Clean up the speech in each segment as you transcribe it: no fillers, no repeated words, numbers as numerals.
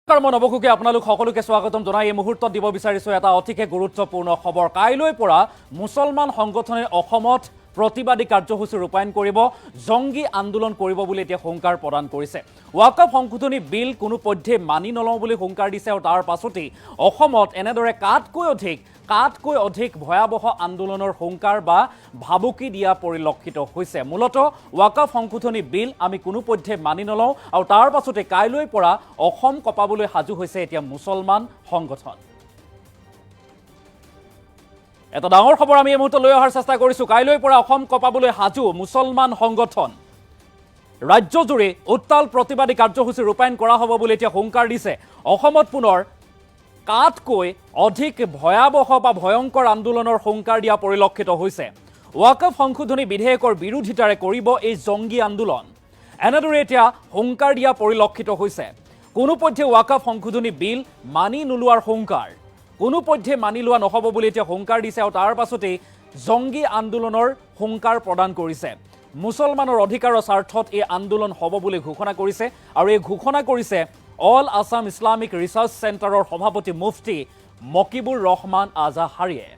মই নবকুকে আপোনালোক সকলোকে স্বাগতম জনাই এই মুহূৰ্তত দিব বিচাৰিছো এটা অতিকে গুৰুত্বপূৰ্ণ খবৰ। কাইলৈ পৰা মুছলমান সংগঠনে অসমত প্ৰতিবাদী কাৰ্যসূচী ৰূপায়ণ কৰিব, জংগী আন্দোলন কৰিব বুলি এতিয়া হুংকাৰ প্ৰদান কৰিছে। ৱাকফ সংশোধনী বিল কোনো পধ্যে মানি নলওঁ বুলি হুংকাৰ দিছে আৰু তাৰ পাছতেই অসমত এনেদৰে কাতকৈ অধিক ভয়াৱহ আন্দোলনৰ হুংকাৰ বা ভাবুকি দিয়া পৰিলক্ষিত হৈছে। মূলতঃ ৱাকফ সংশোধনী বিল আমি কোনো পধ্যে মানি নলওঁ আৰু তাৰ পাছতে কাইলৈ পৰা অসম কপাবলৈ সাজু হৈছে এতিয়া মুছলমান সংগঠন। এটা ডাঙৰ খবৰ আমি এই মুহূৰ্তত লৈ অহাৰ চেষ্টা কৰিছোঁ। কাইলৈ পৰা অসম কপাবলৈ সাজু মুছলমান সংগঠন। ৰাজ্যজুৰি উত্তাল প্ৰতিবাদী কাৰ্যসূচী ৰূপায়ণ কৰা হ'ব বুলি এতিয়া হুংকাৰ দিছে। অসমত পুনৰ কাতকৈ অধিক ভয়াৱহ বা ভয়ংকৰ আন্দোলনৰ হুংকাৰ দিয়া পৰিলক্ষিত হৈছে। ৱাকফ সংশোধনী বিধেয়কৰ বিৰোধিতাৰে কৰিব এই জংগী আন্দোলন, এনেদৰে এতিয়া হুংকাৰ দিয়া পৰিলক্ষিত হৈছে। কোনোপধ্যে ৱাকফ সংশোধনী বিল মানি নোলোৱাৰ হুংকাৰ, কোনোপধ্যে মানি লোৱা নহ'ব বুলি এতিয়া হুংকাৰ দিছে আৰু তাৰ পাছতেই জংগী আন্দোলনৰ হুংকাৰ প্ৰদান কৰিছে। মুছলমানৰ অধিকাৰৰ স্বাৰ্থত এই আন্দোলন হ'ব বুলি ঘোষণা কৰিছে আৰু এই ঘোষণা কৰিছে অল আছাম ইছলামিক ৰিচাৰ্চ চেণ্টাৰৰ সভাপতি মুফতি মকিবুৰ ৰহমান আজাহাৰীয়ে।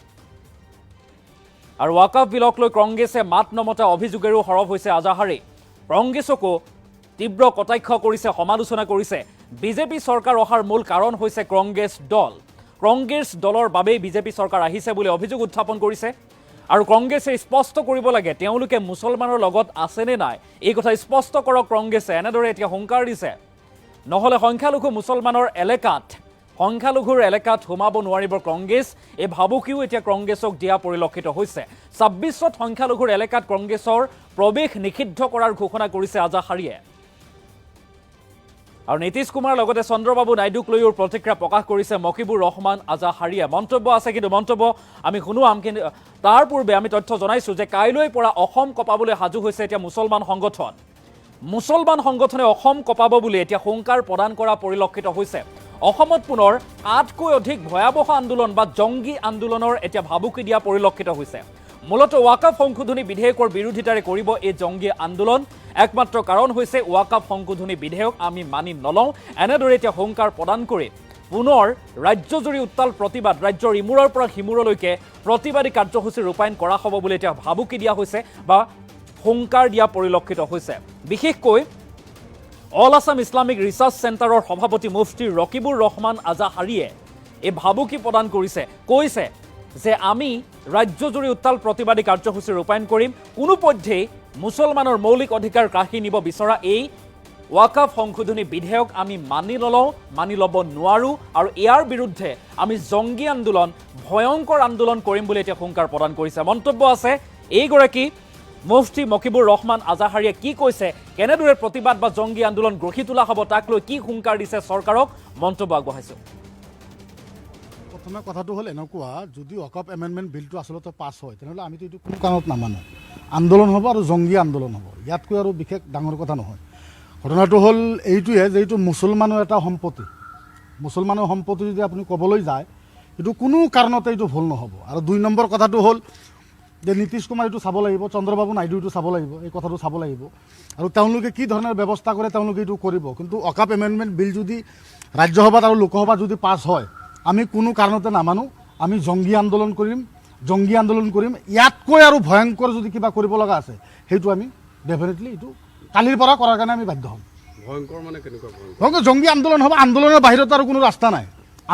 আৰু ৱাকফ বিলক লৈ কংগ্ৰেছে মাত নমতা অভিযোগেৰেও সৰব হৈছে আজাহাৰী। কংগ্ৰেছকো তীব্ৰ কটাক্ষ কৰিছে, সমালোচনা কৰিছে। বিজেপি চৰকাৰ অহাৰ মূল কাৰণ হৈছে কংগ্ৰেছ দলৰ বাবেই বিজেপি চৰকাৰ আহিছে বুলি অভিযোগ উত্থাপন কৰিছে। আৰু কংগ্ৰেছে স্পষ্ট কৰিব লাগে তেওঁলোকে মুছলমানৰ লগত আছেনে নাই, এই কথা স্পষ্ট কৰক কংগ্ৰেছে, এনেদৰে এতিয়া হুংকাৰ দিছে। নহ'লে সংখ্যালঘুৰ এলেকাত সোমাব নোৱাৰিব কংগ্ৰেছ, এই ভাবুকিও এতিয়া কংগ্ৰেছক দিয়া পৰিলক্ষিত হৈছে। ২৬ত সংখ্যালঘুৰ এলেকাত কংগ্ৰেছৰ প্ৰৱেশ নিষিদ্ধ কৰাৰ ঘোষণা কৰিছে আজাহাৰীয়ে। আৰু নীতিশ কুমাৰ লগতে চন্দ্ৰবাবু নাইডুক লৈও প্ৰতিক্ৰিয়া প্ৰকাশ কৰিছে মকিবুৰ ৰহমান আজাহাৰীয়ে। মন্তব্য আছে, কিন্তু মন্তব্য আমি শুনোৱাম, কিন্তু তাৰ পূৰ্বে আমি তথ্য জনাইছোঁ যে কাইলৈ পৰা অসম কপাবলৈ সাজু হৈছে এতিয়া মুছলমান সংগঠন। মুছলমান সংগঠনে অসম কপাব বুলি এতিয়া হুংকাৰ প্ৰদান কৰা পৰিলক্ষিত হৈছে। অসমত পুনৰ কাতকৈ অধিক ভয়াৱহ আন্দোলন বা জংগী আন্দোলনৰ এতিয়া ভাবুকি দিয়া পৰিলক্ষিত হৈছে। মূলতঃ ৱাকফ সংশোধনী বিধেয়কৰ বিৰোধিতাৰে কৰিব এই জংগী আন্দোলন। একমাত্ৰ কাৰণ হৈছে ৱাকফ সংশোধনী বিধেয়ক আমি মানি নলওঁ, এনেদৰে এতিয়া হুংকাৰ প্ৰদান কৰি পুনৰ ৰাজ্যজুৰি উত্তাল প্ৰতিবাদ, ৰাজ্যৰ ইমূৰৰ পৰা সিমূৰলৈকে প্ৰতিবাদী কাৰ্যসূচী ৰূপায়ণ কৰা হ'ব বুলি এতিয়া ভাবুকি দিয়া হৈছে বা হুংকাৰ দিয়া পৰিলক্ষিত হৈছে। বিশেষকৈ অল আছাম ইছলামিক ৰিচাৰ্চ চেণ্টাৰৰ সভাপতি মুফতি ৰকিবুৰ ৰহমান আজাহাৰীয়ে এই ভাবুকি প্ৰদান কৰিছে, কৈছে যে আমি ৰাজ্যজুৰি উত্তাল প্ৰতিবাদী কাৰ্যসূচী ৰূপায়ণ কৰিম। কোনোপধ্যেই মুছলমানৰ মৌলিক অধিকাৰ কাঢ়ি নিব বিচৰা এই ৱাকফ সংশোধনী বিধেয়ক আমি মানি নলওঁ, মানি ল'ব নোৱাৰোঁ আৰু ইয়াৰ বিৰুদ্ধে আমি জংগী আন্দোলন, ভয়ংকৰ আন্দোলন কৰিম বুলি এতিয়া হুংকাৰ প্ৰদান কৰিছে। মন্তব্য আছে এইগৰাকী মুফতি মকিবুৰ ৰহমান আজাহাৰীয়ে কি কৈছে, কেনেদৰে প্ৰতিবাদ বা জংগী আন্দোলন গঢ়ি তোলা হ'ব, তাক লৈ কি হুংকাৰ দিছে চৰকাৰক, মন্তব্য আগবঢ়াইছোঁ। প্ৰথমে কথাটো হ'ল এনেকুৱা, যদি ৱাকফ এমেণ্ডমেণ্ট বিলটো আচলতে পাছ হয় তেনেহ'লে আমিতো এইটো কোনো কাৰণত নামানো। আন্দোলন হ'ব আৰু জংগী আন্দোলন হ'ব, ইয়াতকৈ আৰু বিশেষ ডাঙৰ কথা নহয়। ঘটনাটো হ'ল এইটোৱে যে এইটো মুছলমানৰ এটা সম্পত্তি, মুছলমানৰ সম্পত্তি যদি আপুনি ক'বলৈ যায় এইটো কোনো কাৰণতে এইটো ভুল নহ'ব। আৰু ২ নম্বৰ কথাটো হ'ল যে নীতিশ কুমাৰ এইটো চাব লাগিব, চন্দ্ৰবাবু নাইডু এইটো চাব লাগিব, এই কথাটো চাব লাগিব আৰু তেওঁলোকে কি ধৰণৰ ব্যৱস্থা কৰে তেওঁলোকে এইটো কৰিব। কিন্তু ৱাকফ এমেণ্ডমেণ্ট বিল যদি ৰাজ্যসভাত আৰু লোকসভাত যদি পাছ হয় আমি কোনো কাৰণতে নামানো, আমি জংগী আন্দোলন কৰিম। ইয়াতকৈ আৰু ভয়ংকৰ যদি কিবা কৰিব লগা আছে সেইটো আমি ডেফিনেটলি এইটো কালিৰ পৰা কৰাৰ কাৰণে আমি বাধ্য হ'ম। ভয়ংকৰ মানে কেনেকুৱা ভয়ংকৰ জংগী আন্দোলন হ'ব, আন্দোলনৰ বাহিৰত আৰু কোনো ৰাস্তা নাই,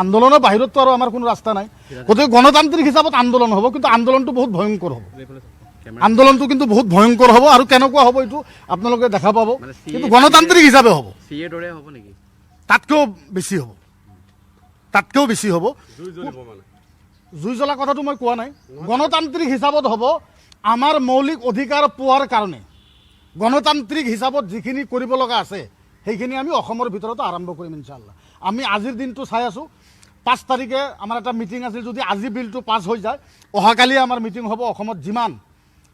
আন্দোলনৰ বাহিৰততো আৰু আমাৰ কোনো ৰাস্তা নাই। গতিকে গণতান্ত্ৰিক হিচাপত আন্দোলন হ'ব, কিন্তু আন্দোলনটো বহুত ভয়ংকৰ হ'ব, আৰু কেনেকুৱা হ'ব এইটো আপোনালোকে দেখা পাব, কিন্তু গণতান্ত্ৰিক হিচাপে হ'ব, তাতকৈও বেছি হ'ব। জুই জ্বলা কথাটো মই কোৱা নাই, গণতান্ত্ৰিক হিচাপত হ'ব। আমাৰ মৌলিক অধিকাৰ পোৱাৰ কাৰণে গণতান্ত্ৰিক হিচাপত যিখিনি কৰিব লগা আছে সেইখিনি আমি অসমৰ ভিতৰতো আৰম্ভ কৰিম ইনশাআল্লাহ। আমি আজিৰ দিনটো চাই আছোঁ, ৫ তাৰিখে আমাৰ এটা মিটিং আছিল, যদি আজি বিলটো পাছ হৈ যায় অহাকালি আমাৰ মিটিং হ'ব। অসমত যিমান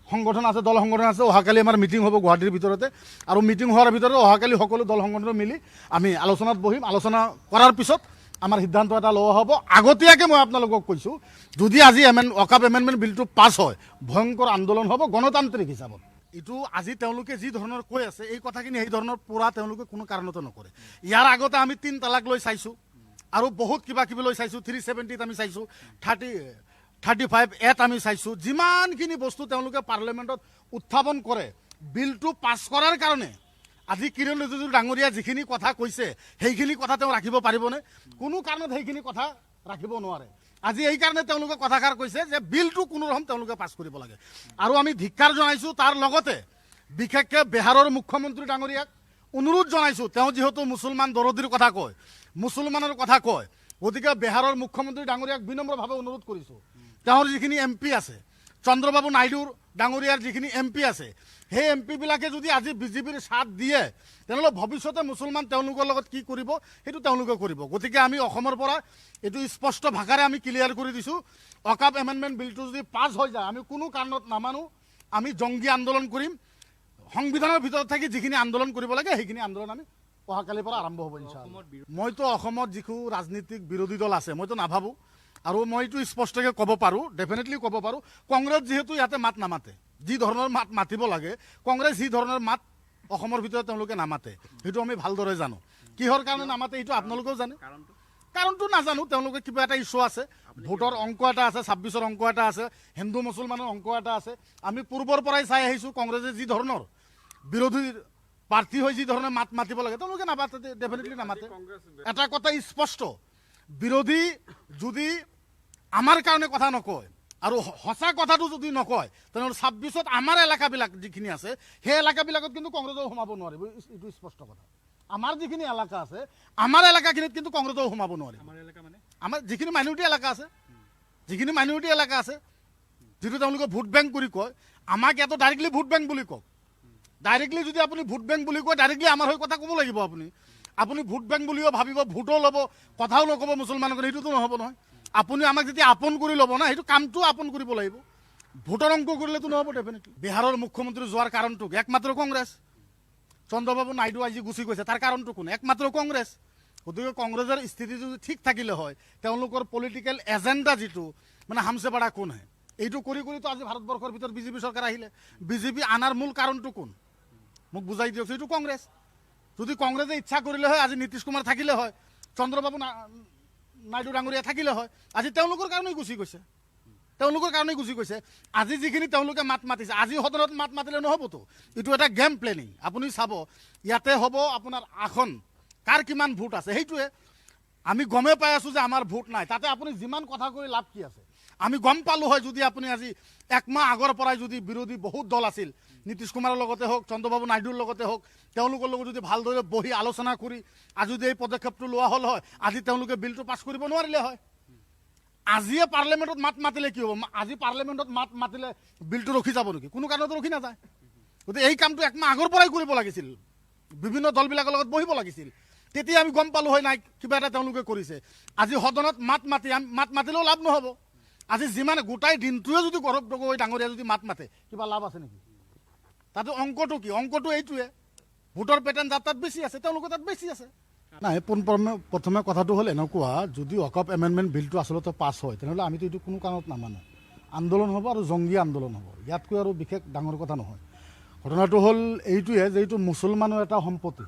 সংগঠন আছে, দল সংগঠন আছে, অহাকালি আমাৰ মিটিং হ'ব গুৱাহাটীৰ ভিতৰতে। আৰু মিটিং হোৱাৰ ভিতৰতে অহাকালি সকলো দল সংগঠন মিলি আমি আলোচনাত বহিম। আলোচনা কৰাৰ পিছত আমাৰ সিদ্ধান্ত এটা লোৱা হ'ব। আগতীয়াকৈ মই আপোনালোকক কৈছোঁ, যদি আজি ৱাকফ এমেণ্ডমেণ্ট বিলটো পাছ হয় ভয়ংকৰ আন্দোলন হ'ব গণতান্ত্ৰিক হিচাপত। এইটো আজি তেওঁলোকে যি ধৰণৰ কৈ আছে এই কথাখিনি সেই ধৰণৰ পুৰা তেওঁলোকে কোনো কাৰণতে নকৰে। ইয়াৰ আগতে আমি 3 তালাক লৈ চাইছোঁ আৰু বহুত কিবা কিবি লৈ চাইছোঁ, 370 আমি চাইছোঁ, 35 আমি চাইছোঁ। যিমানখিনি বস্তু তেওঁলোকে পাৰ্লিয়ামেণ্টত উত্থাপন কৰে বিলটো পাছ কৰাৰ কাৰণে আজি কিৰণ ৰিজিজু ডাঙৰীয়া যিখিনি কথা কৈছে সেইখিনি কথা তেওঁ ৰাখিব পাৰিবনে? কোনো কাৰণত সেইখিনি কথা ৰাখিব নোৱাৰে। আজি এই কাৰণে তেওঁলোকে কথাষাৰ কৈছে যে বিলটো কোনো ৰকম তেওঁলোকে পাছ কৰিব লাগে। আৰু আমি ধিক্কাৰ জনাইছোঁ, তাৰ লগতে বিশেষকৈ বিহাৰৰ মুখ্যমন্ত্ৰী ডাঙৰীয়াক অনুৰোধ জনাইছোঁ। তেওঁ যিহেতু মুছলমান দৰদীৰ কথা কয়, মুছলমানৰ কথা কয়, গতিকে বিহাৰৰ মুখ্যমন্ত্ৰী ডাঙৰীয়াক বিনম্ৰভাৱে অনুৰোধ কৰিছোঁ, তেওঁৰ যিখিনি MP আছে, চন্দ্ৰবাবু নাইডুৰ ডাঙৰীয়াৰ যিখিনি MP আছে, সেই MP বিলাকে যদি আজি বিজেপিৰ সাথ দিয়ে তেনেহ'লে ভৱিষ্যতে মুছলমান তেওঁলোকৰ লগত কি কৰিব সেইটো তেওঁলোকে কৰিব। গতিকে আমি অসমৰ পৰা এইটো স্পষ্ট ভাষাৰে আমি ক্লিয়াৰ কৰি দিছোঁ, অকাপ এমেণ্ডমেণ্ট বিলটো যদি পাছ হৈ যায় আমি কোনো কাৰণত নামানো, আমি জংগী আন্দোলন কৰিম। সংবিধানৰ ভিতৰত থাকি যিখিনি আন্দোলন কৰিব লাগে সেইখিনি আন্দোলন আমি অহাকালিৰ পৰা আৰম্ভ হ'ব ইনশাআল্লাহ। মইতো অসমত যিটো ৰাজনীতিক বিৰোধী দল আছে মইতো নাভাবোঁ, আৰু মইতো স্পষ্টকৈ ক'ব পাৰোঁ, ডেফিনেটলি ক'ব পাৰোঁ, কংগ্ৰেছ যিহেতু ইয়াতে মাত নামাতে, যি ধৰণৰ মাত মাতিব লাগে কংগ্ৰেছ যি ধৰণৰ মাত অসমৰ ভিতৰত তেওঁলোকে নামাতে, সেইটো আমি ভালদৰে জানো। কিহৰ কাৰণে নামাতে সেইটো আপোনালোকেও জানে, কাৰণটো নাজানো। তেওঁলোকে কিবা এটা ইছ্যু আছে, ভোটৰ অংক এটা আছে, 26ৰ অংক এটা আছে, হিন্দু মুছলমানৰ অংক এটা আছে। আমি পূৰ্বৰ পৰাই চাই আহিছোঁ কংগ্ৰেছে যি ধৰণৰ বিৰোধী প্ৰাৰ্থী হৈ যি ধৰণে মাত মাতিব লাগে তেওঁলোকে নামাতে, ডেফিনেটলি নামাতে। এটা কথা স্পষ্ট, বিৰোধী যদি আমাৰ কাৰণে কথা নকয় আৰু সঁচা কথাটো যদি নকয় তেনেহ'লে 26ত আমাৰ এলেকাবিলাক যিখিনি আছে সেই এলেকাবিলাকত কিন্তু কংগ্ৰেছেও সোমাব নোৱাৰিব, এইটো স্পষ্ট কথা। আমাৰ যিখিনি এলেকা আছে আমাৰ এলেকাখিনিত কিন্তু কংগ্ৰেছেও সোমাব নোৱাৰিব। আমাৰ যিখিনি মাইনৰিটি এলেকা আছে, যিখিনি মাইনৰিটি এলেকা আছে, যিটো তেওঁলোকে ভোট বেংক কৰি কয়, আমাক ইয়াতো ডাইৰেক্টলি ভোট বেংক বুলি কওক। ডাইৰেক্টলি যদি আপুনি ভোট বেংক বুলি কয় ডাইৰেক্টলি আমাৰ হৈ কথা ক'ব লাগিব। আপুনি ভোট বেংক বুলিও ভাবিব, ভোটো ল'ব, কথাও নক'ব মুছলমানক, সেইটোতো নহ'ব নহয়। আপুনি আমাক যেতিয়া আপোন কৰি ল'ব না, সেইটো কামটো আপোন কৰিব লাগিব, ভোটৰ অংক কৰিলেতো নহ'ব ডেফিনেটলি। বিহাৰৰ মুখ্যমন্ত্ৰী যোৱাৰ কাৰণটো একমাত্ৰ কংগ্ৰেছ। চন্দ্ৰবাবু নাইডু আজি গুচি গৈছে, তাৰ কাৰণটো কোন? একমাত্ৰ কংগ্ৰেছ। গতিকে কংগ্ৰেছৰ স্থিতি যদি ঠিক থাকিলে হয়, তেওঁলোকৰ পলিটিকেল এজেণ্ডা যিটো মানে হামছে বাড়া কোন হে, এইটো কৰি কৰিতো আজি ভাৰতবৰ্ষৰ ভিতৰত বিজেপি চৰকাৰ আহিলে। বিজেপি আনাৰ মূল কাৰণটো কোন মোক বুজাই দিয়ক। এইটো কংগ্ৰেছ। যদি কংগ্ৰেছে ইচ্ছা কৰিলে হয় আজি নীতিশ কুমাৰ থাকিলে হয়, চন্দ্ৰবাবু নাইডু ডাঙৰীয়া থাকিলে হয়, আজি তেওঁলোকৰ কাৰণেই গুচি গৈছে, তেওঁলোকৰ কাৰণেই গুচি গৈছে। আজি যিখিনি তেওঁলোকে মাত মাতিছে, আজি সদনত মাত মাতিলে নহ'বতো, এইটো এটা গেম প্লেনিং। আপুনি চাব ইয়াতে হ'ব আপোনাৰ আসন, কাৰ কিমান ভোট আছে সেইটোৱে আমি গমেই পাই আছোঁ যে আমাৰ ভোট নাই। তাতে আপুনি যিমান কথা কৈ লাভ কি আছে? আমি গম পালোঁ হয় যদি আপুনি আজি 1 মাহ আগৰ পৰাই যদি বিৰোধী বহুত দল আছিল, নীতিশ কুমাৰৰ লগতে হওক, চন্দ্ৰবাবু নাইডুৰ লগতে হওক, তেওঁলোকৰ লগত যদি ভালদৰে বহি আলোচনা কৰি আজি যদি এই পদক্ষেপটো লোৱা হ'ল হয়, আজি তেওঁলোকে বিলটো পাছ কৰিব নোৱাৰিলে হয়। আজিয়ে পাৰ্লিয়ামেণ্টত মাত মাতিলে কি হ'ব? আজি পাৰ্লিয়ামেণ্টত মাত মাতিলে বিলটো ৰখি যাব নেকি? কোনো কাৰণতে ৰখি নাযায়। গতিকে এই কামটো 1 মাহ আগৰ পৰাই কৰিব লাগিছিল, বিভিন্ন দলবিলাকৰ লগত বহিব লাগিছিল, তেতিয়া আমি গম পালোঁ হয় নাই কিবা এটা তেওঁলোকে কৰিছে। আজি সদনত মাত মাতিলেও লাভ নহ'ব। আজি যিমানে গোটাই দিনটোৱে যদি গৌৰৱ গগৈ ডাঙৰীয়া যদি মাত মাতে কিবা লাভ আছে নেকি? তাতে অংকটো কি? অংকটো এইটোৱে, ভোটৰ পেটাৰ্ণ যাৰ তাত বেছি আছে তেওঁলোকৰ তাত বেছি আছে। নাই, প্ৰথমে কথাটো হ'ল এনেকুৱা, যদি অকাপ এমেণ্ডমেণ্ট বিলটো আচলতে পাছ হয় তেনেহ'লে আমিতো এইটো কোনো কাৰণত নামানো, আন্দোলন হ'ব আৰু জংগী আন্দোলন হ'ব, ইয়াতকৈ আৰু বিশেষ ডাঙৰ কথা নহয়। ঘটনাটো হ'ল এইটোৱে যে এইটো মুছলমানৰ এটা সম্পত্তি,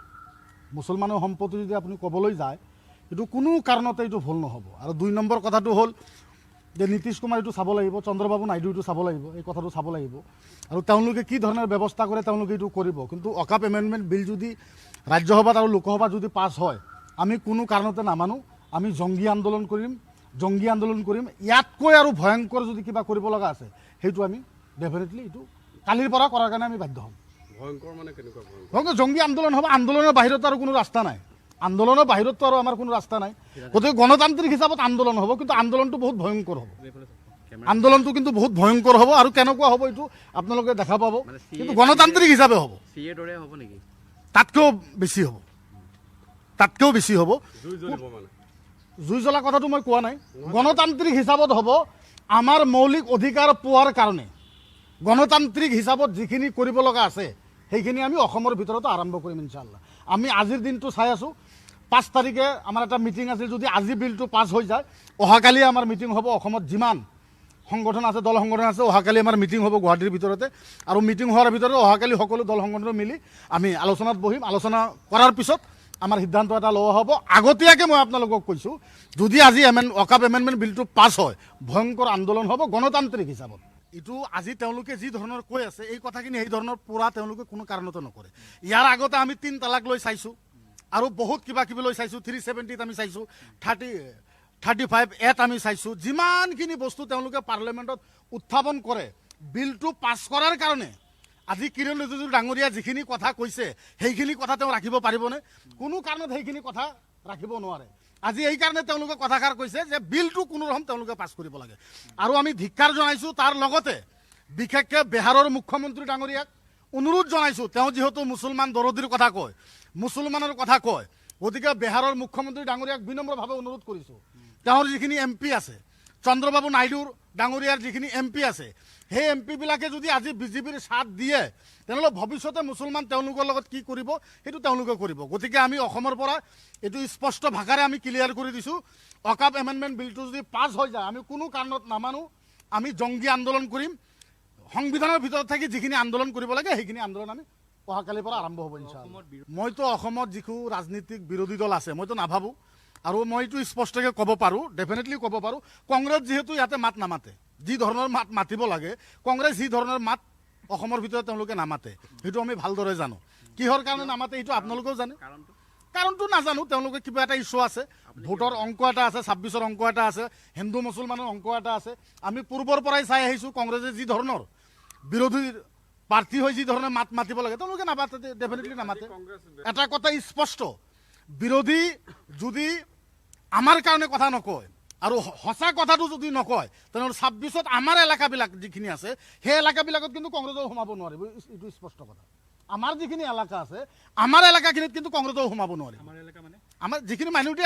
মুছলমানৰ সম্পত্তি যদি আপুনি ক'বলৈ যায় এইটো কোনো কাৰণতে এইটো ভুল নহ'ব। আৰু 2 নম্বৰ কথাটো হ'ল যে নীতিশ কুমাৰ এইটো চাব লাগিব, চন্দ্ৰবাবু নাইডু এইটো চাব লাগিব, এই কথাটো চাব লাগিব, আৰু তেওঁলোকে কি ধৰণৰ ব্যৱস্থা কৰে তেওঁলোকে এইটো কৰিব। কিন্তু অকাপ এমেণ্ডমেণ্ট বিল যদি ৰাজ্যসভাত আৰু লোকসভাত যদি পাছ হয় আমি কোনো কাৰণতে নামানো, আমি জংগী আন্দোলন কৰিম। ইয়াতকৈ আৰু ভয়ংকৰ যদি কিবা কৰিব লগা আছে সেইটো আমি ডেফিনেটলি এইটো কালিৰ পৰা কৰাৰ কাৰণে আমি বাধ্য হ'ম। ভয়ংকৰ মানে কেনেকুৱা ভয়ংকৰ জংগী আন্দোলন হ'ব। আন্দোলনৰ বাহিৰত আৰু কোনো ৰাস্তা নাই, আন্দোলনৰ বাহিৰততো আৰু আমাৰ কোনো ৰাস্তা নাই। গতিকে গণতান্ত্ৰিক হিচাপত আন্দোলন হ'ব, কিন্তু আন্দোলনটো বহুত ভয়ংকৰ হ'ব, আন্দোলনটো কিন্তু বহুত ভয়ংকৰ হ'ব। আৰু কেনেকুৱা হ'ব এইটো আপোনালোকে দেখা পাব, কিন্তু গণতান্ত্ৰিক হিচাপে হ'ব, তাতকৈও বেছি হ'ব। জুই জ্বলা কথাটো মই কোৱা নাই, গণতান্ত্ৰিক হিচাপত হ'ব। আমাৰ মৌলিক অধিকাৰ পোৱাৰ কাৰণে গণতান্ত্ৰিক হিচাপত যিখিনি কৰিব লগা আছে সেইখিনি আমি অসমৰ ভিতৰতো আৰম্ভ কৰিম ইনশাআল্লাহ। আমি আজিৰ দিনটো চাই আছোঁ, 5 তাৰিখে আমাৰ এটা মিটিং আছিল, যদি আজি বিলটো পাছ হৈ যায় অহাকালি আমাৰ মিটিং হ'ব অসমত যিমান সংগঠন আছে, দল সংগঠন আছে। অহাকালি আমাৰ মিটিং হ'ব গুৱাহাটীৰ ভিতৰতে, আৰু মিটিং হোৱাৰ ভিতৰতে অহাকালি সকলো দল সংগঠন মিলি আমি আলোচনাত বহিম। আলোচনা কৰাৰ পিছত আমাৰ সিদ্ধান্ত এটা লোৱা হ'ব। আগতীয়াকৈ মই আপোনালোকক কৈছোঁ, যদি আজি অকাপ এমেণ্ডমেণ্ট বিলটো পাছ হয়, ভয়ংকৰ আন্দোলন হ'ব গণতান্ত্ৰিক হিচাপত। এইটো আজি তেওঁলোকে যি ধৰণৰ কৈ আছে, এই কথাখিনি সেই ধৰণৰ পূৰা তেওঁলোকে কোনো কাৰণতে নকৰে। ইয়াৰ আগতে আমি 3 তালাক লৈ চাইছোঁ, আৰু বহুত কিবা কিবি লৈ চাইছোঁ, 370 আমি চাইছোঁ, 35 আমি চাইছোঁ। যিমানখিনি বস্তু তেওঁলোকে পাৰ্লিয়ামেণ্টত উত্থাপন কৰে বিলটো পাছ কৰাৰ কাৰণে, আজি কিৰণ ৰিজিজু ডাঙৰীয়া যিখিনি কথা কৈছে সেইখিনি কথা তেওঁ ৰাখিব পাৰিবনে? কোনো কাৰণত সেইখিনি কথা ৰাখিব নোৱাৰে। আজি এইকাৰণে তেওঁলোকে কথাষাৰ কৈছে যে বিলটো কোনো ৰকম তেওঁলোকে পাছ কৰিব লাগে। আৰু আমি ধিক্কাৰ জনাইছোঁ। তাৰ লগতে বিশেষকৈ বিহাৰৰ মুখ্যমন্ত্ৰী ডাঙৰীয়াক অনুৰোধ জনাইছোঁ, তেওঁ যিহেতু মুছলমান দৰদীৰ কথা কয়, মুছলমানৰ কথা কয়, গতিকে বিহাৰৰ মুখ্যমন্ত্ৰী ডাঙৰীয়াক বিনম্ৰভাৱে অনুৰোধ কৰিছোঁ, তেওঁৰ যিখিনি MP আছে, চন্দ্ৰবাবু নাইডুৰ ডাঙৰীয়াৰ যিখিনি MP আছে, সেই MP বিলাকে যদি আজি বিজেপিৰ সাথ দিয়ে, তেনেহ'লে ভৱিষ্যতে মুছলমান তেওঁলোকৰ লগত কি কৰিব সেইটো তেওঁলোকে কৰিব। গতিকে আমি অসমৰ পৰা এইটো স্পষ্ট ভাষাৰে আমি ক্লিয়াৰ কৰি দিছোঁ, অকাপ এমেণ্ডমেণ্ট বিলটো যদি পাছ হৈ যায় আমি কোনো কাৰণত নামানো, আমি জংগী আন্দোলন কৰিম। সংবিধানৰ ভিতৰত থাকি যিখিনি আন্দোলন কৰিব লাগে সেইখিনি আন্দোলন আমি অহাকালিৰ পৰা আৰম্ভ হ'ব ইনশাআল্লাহ। মইতো অসমত যিটো ৰাজনীতিক বিৰোধী দল আছে মইতো নাভাবোঁ, আৰু মইতো স্পষ্টকৈ ক'ব পাৰোঁ, ডেফিনেটলি ক'ব পাৰোঁ, কংগ্ৰেছ যিহেতু ইয়াতে মাত নামাতে, যি ধৰণৰ মাত মাতিব লাগে, কংগ্ৰেছ যি ধৰণৰ মাত অসমৰ ভিতৰত তেওঁলোকে নামাতে, সেইটো আমি ভালদৰে জানো। কিহৰ কাৰণে নামাতে সেইটো আপোনালোকেও জানে। কাৰণটো নাজানো, তেওঁলোকে কিবা এটা ইছ্যু আছে, ভোটৰ অংক এটা আছে, 26ৰ অংক এটা আছে, হিন্দু মুছলমানৰ অংক এটা আছে। আমি পূৰ্বৰ পৰাই চাই আহিছোঁ কংগ্ৰেছে যি ধৰণৰ বিৰোধী প্ৰাৰ্থী হৈ যি ধৰণে মাত মাতিব লাগে তেওঁলোকে নামাতে, ডেফিনেটলি নামাতে। এটা কথা স্পষ্ট, বিৰোধী যদি আমাৰ কাৰণে কথা নকয় আৰু সঁচা কথাটো যদি নকয়, তেনেহ'লে 26ত আমাৰ এলেকাবিলাক যিখিনি আছে সেই এলেকাবিলাকত কিন্তু কংগ্ৰেছেও সোমাব নোৱাৰিব, এইটো স্পষ্ট কথা। আমাৰ যিখিনি এলেকা আছে, আমাৰ এলেকাখিনিত কিন্তু কংগ্ৰেছেও সোমাব নোৱাৰিব। আমাৰ যিখিনি মাইনৰিটি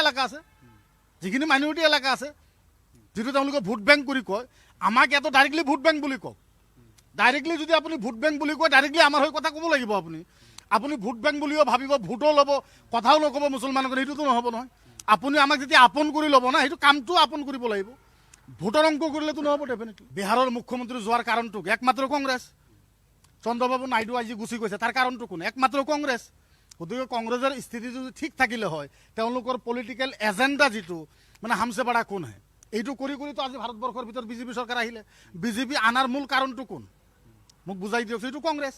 এলেকা আছে, যিটো তেওঁলোকে ভোট বেংক বুলি কয়, আমাক ইয়াতো ডাইৰেক্টলি ভোট বেংক বুলি কওক। ডাইৰেক্টলি যদি আপুনি ভোট বেংক বুলি কয়, ডাইৰেক্টলি আমাৰ হৈ কথা ক'ব লাগিব। আপুনি ভোট বেংক বুলিও ভাবিব, ভোটো ল'ব, কথাও নক'ব মুছলমানক, সেইটোতো নহ'ব নহয়। আপুনি আমাক যেতিয়া আপন কৰি ল'ব না, সেইটো কামটো আপন কৰিব লাগিব। ভোটৰ অংক কৰিলেতো নহ'ব ডেফিনেটলি। বিহাৰৰ মুখ্যমন্ত্ৰী যোৱাৰ কাৰণটো একমাত্ৰ কংগ্ৰেছ। চন্দ্ৰবাবু নাইডু আজি গুচি গৈছে, তাৰ কাৰণটো কোন? একমাত্ৰ কংগ্ৰেছ। গতিকে কংগ্ৰেছৰ স্থিতি যদি ঠিক থাকিলে হয়, তেওঁলোকৰ পলিটিকেল এজেণ্ডা যিটো মানে হামছে বাড়া কোন হে, এইটো কৰি কৰিতো আজি ভাৰতবৰ্ষৰ ভিতৰত বিজেপি চৰকাৰ আহিলে। বিজেপি আনাৰ মূল কাৰণটো কোন মোক বুজাই দিয়ক। এইটো কংগ্ৰেছ।